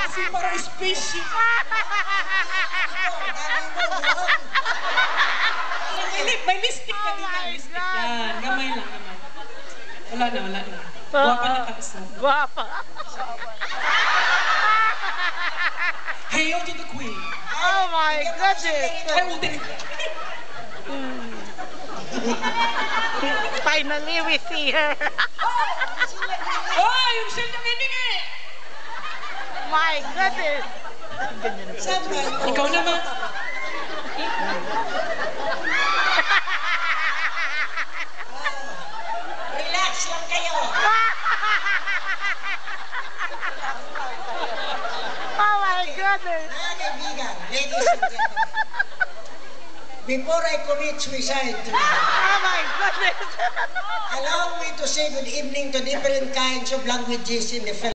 Kasi parang spaceship. May lipstick ka din. Lipstick. Yan, gamay lang naman. Wala na. Guwapa na tapos na. Guwapa. Hail to the queen. Oh my goodness. Ay, utin. Finally, we see her. Oh, yung shirt ng ending eh. My goodness. Ikaw naman. Relax lang kayo. Oh my goodness. Mga kaibigan, ladies and gentlemen, before I commit suicide tonight, Oh my goodness. allow me to say good evening to different kinds of languages in the Philippines.